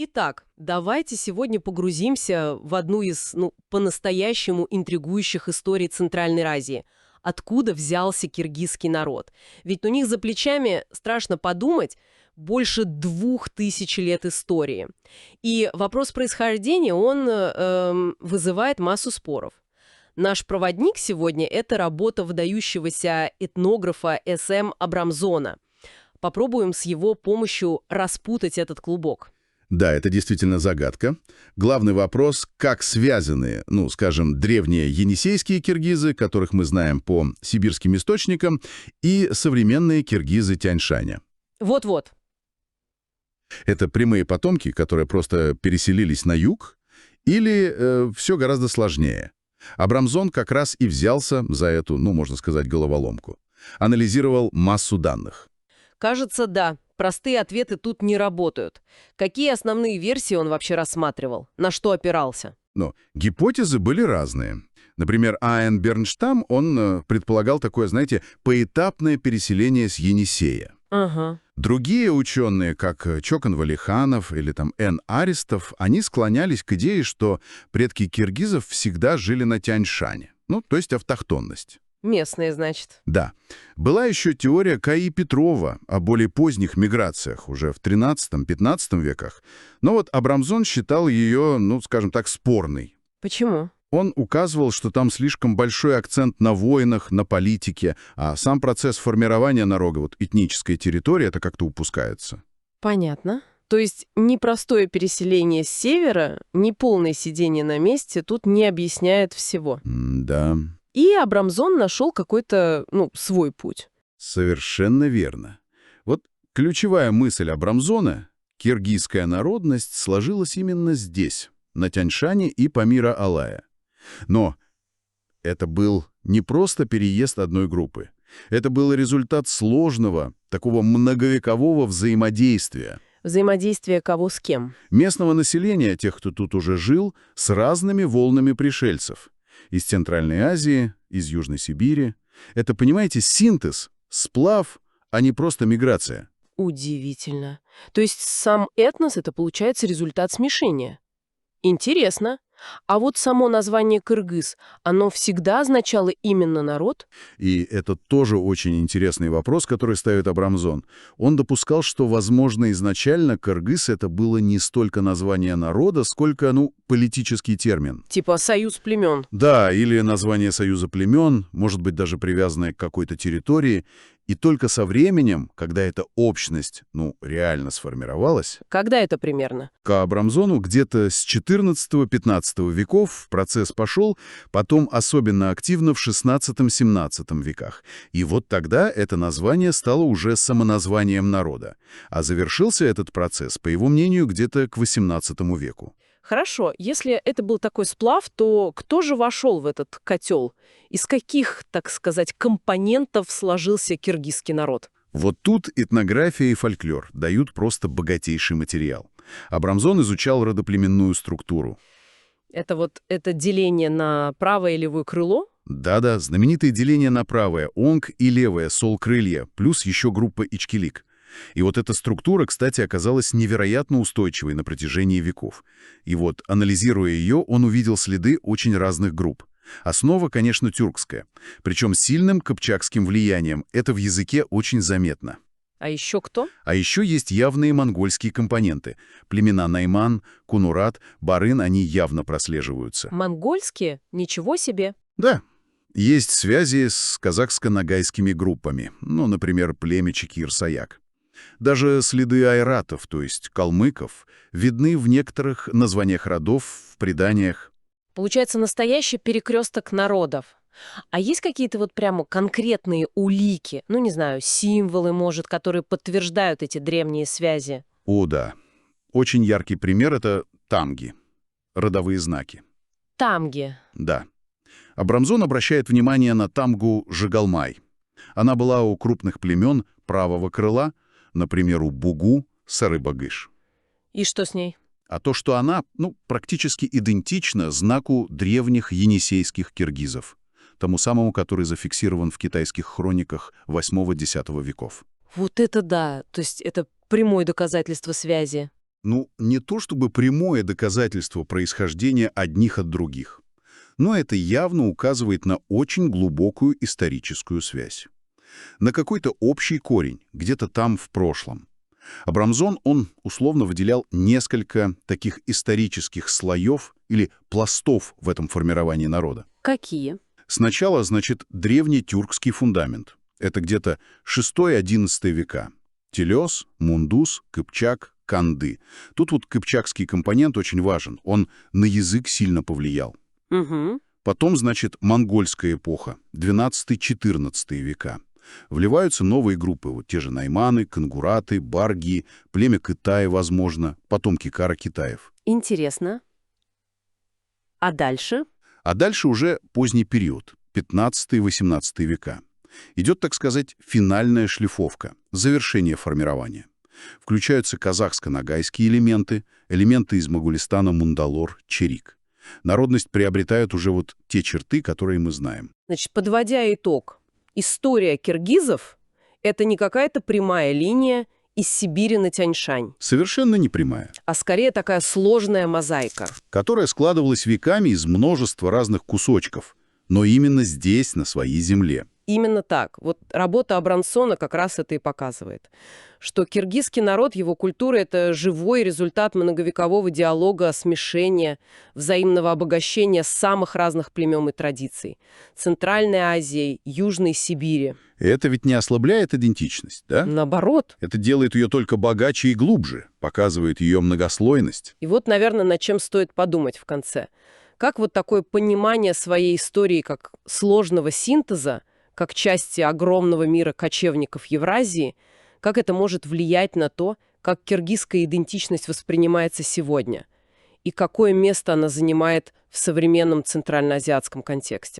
Итак, давайте сегодня погрузимся в одну из, по-настоящему интригующих историй Центральной Азии. Откуда взялся киргизский народ? Ведь у них за плечами, страшно подумать, больше 2000 лет истории. И вопрос происхождения, он вызывает массу споров. Наш проводник сегодня — это работа выдающегося этнографа С.М. Абрамзона. Попробуем с его помощью распутать этот клубок. Да, это действительно загадка. Главный вопрос, как связаны, скажем, древние енисейские киргизы, которых мы знаем по сибирским источникам, и современные киргизы Тянь-Шаня. Вот-вот. Это прямые потомки, которые просто переселились на юг, или все гораздо сложнее? Абрамзон как раз и взялся за эту, можно сказать, головоломку. Анализировал массу данных. Кажется, да. Простые ответы тут не работают. Какие основные версии он вообще рассматривал? На что опирался? Но гипотезы были разные. Например, А.Н. Бернштам, он предполагал такое, поэтапное переселение с Енисея. Ага. Другие ученые, как Чокан Валиханов или Н. Аристов, они склонялись к идее, что предки киргизов всегда жили на Тянь-Шане, то есть автохтонность. Местные, значит. Да. Была еще теория К.И. Петрова о более поздних миграциях, уже в XIII-XV веках. Но вот Абрамзон считал ее, спорной. Почему? Он указывал, что там слишком большой акцент на войнах, на политике, а сам процесс формирования народа, этническая территория, это как-то упускается. Понятно. То есть ни простое переселение с севера, ни полное сидение на месте тут не объясняет всего. Да. И Абрамзон нашел какой-то, свой путь. Совершенно верно. Вот ключевая мысль Абрамзона — киргизская народность сложилась именно здесь, на Тянь-Шане и Памира-Алая. Но это был не просто переезд одной группы. Это был результат сложного, такого многовекового взаимодействия. Взаимодействие кого с кем? Местного населения, тех, кто тут уже жил, с разными волнами пришельцев. Из Центральной Азии, из Южной Сибири. Это, понимаете, синтез, сплав, а не просто миграция. Удивительно. То есть сам этнос — это, получается, результат смешения. Интересно. А вот само название «кыргыз», оно всегда означало именно народ? И это тоже очень интересный вопрос, который ставит Абрамзон. Он допускал, что, возможно, изначально «кыргыз» — это было не столько название народа, сколько, политический термин. Типа «союз племен». Да, или название союза племен, может быть, даже привязанное к какой-то территории. И только со временем, когда эта общность, реально сформировалась... Когда это примерно? К Абрамзону где-то с XIV-XV веков процесс пошел, потом особенно активно в XVI-XVII веках. И вот тогда это название стало уже самоназванием народа. А завершился этот процесс, по его мнению, где-то к XVIII веку. Хорошо, если это был такой сплав, то кто же вошел в этот котел? Из каких, так сказать, компонентов сложился киргизский народ? Вот тут этнография и фольклор дают просто богатейший материал. Абрамзон изучал родоплеменную структуру. Это деление на правое и левое крыло? Да-да, знаменитое деление на правое, онг, и левое, сол-крылья, плюс еще группа ичкилик. И вот эта структура, кстати, оказалась невероятно устойчивой на протяжении веков. И вот, анализируя ее, он увидел следы очень разных групп. Основа, конечно, тюркская, причем с сильным кыпчакским влиянием. Это в языке очень заметно. А еще кто? А еще есть явные монгольские компоненты. Племена Найман, Кунурат, Барын, они явно прослеживаются. Монгольские? Ничего себе! Да. Есть связи с казахско-ногайскими группами, например, племя Чекир-Саяк. Даже следы айратов, то есть калмыков, видны в некоторых названиях родов, в преданиях. Получается, настоящий перекресток народов. А есть какие-то прямо конкретные улики, символы, может, которые подтверждают эти древние связи? О, да. Очень яркий пример — это тамги, родовые знаки. Тамги. Да. Абрамзон обращает внимание на тамгу Жигалмай. Она была у крупных племен правого крыла, например, у Бугу, Сары-Багыш. И что с ней? А то, что она, практически идентична знаку древних енисейских киргизов, тому самому, который зафиксирован в китайских хрониках VIII-X веков. Вот это да! То есть это прямое доказательство связи. не то чтобы прямое доказательство происхождения одних от других, но это явно указывает на очень глубокую историческую связь. На какой-то общий корень, где-то там в прошлом. Абрамсон, он условно выделял несколько таких исторических слоев или пластов в этом формировании народа. Какие? Сначала, значит, древний тюркский фундамент. Это где-то 6-11 века. Телес, Мундус, Кыпчак, Канды. Тут вот кыпчакский компонент очень важен. Он на язык сильно повлиял. Угу. Потом, значит, монгольская эпоха, 12-14 века. Вливаются новые группы, вот те же найманы, кангураты, барги, племя Китая, возможно, потомки Кара-Китаев. Интересно. А дальше? А дальше уже поздний период, 15-18 века. Идет, так сказать, финальная шлифовка, завершение формирования. Включаются казахско-ногайские элементы, элементы из Моголистана, Мундалор, Черик. Народность приобретает уже вот те черты, которые мы знаем. Значит, подводя итог, история киргизов — это не какая-то прямая линия из Сибири на Тяньшань, Совершенно непрямая, а скорее такая сложная мозаика. которая складывалась веками из множества разных кусочков, но именно здесь, на своей земле. Именно так. Вот работа Абрамсона как раз это и показывает. Что киргизский народ, его культура — это живой результат многовекового диалога, смешения, взаимного обогащения самых разных племен и традиций. Центральной Азии, Южной Сибири. И это ведь не ослабляет идентичность, да? Наоборот. Это делает ее только богаче и глубже, показывает ее многослойность. И вот, наверное, над чем стоит подумать в конце. Как вот такое понимание своей истории как сложного синтеза, как части огромного мира кочевников Евразии, как это может влиять на то, как киргизская идентичность воспринимается сегодня и какое место она занимает в современном центральноазиатском контексте.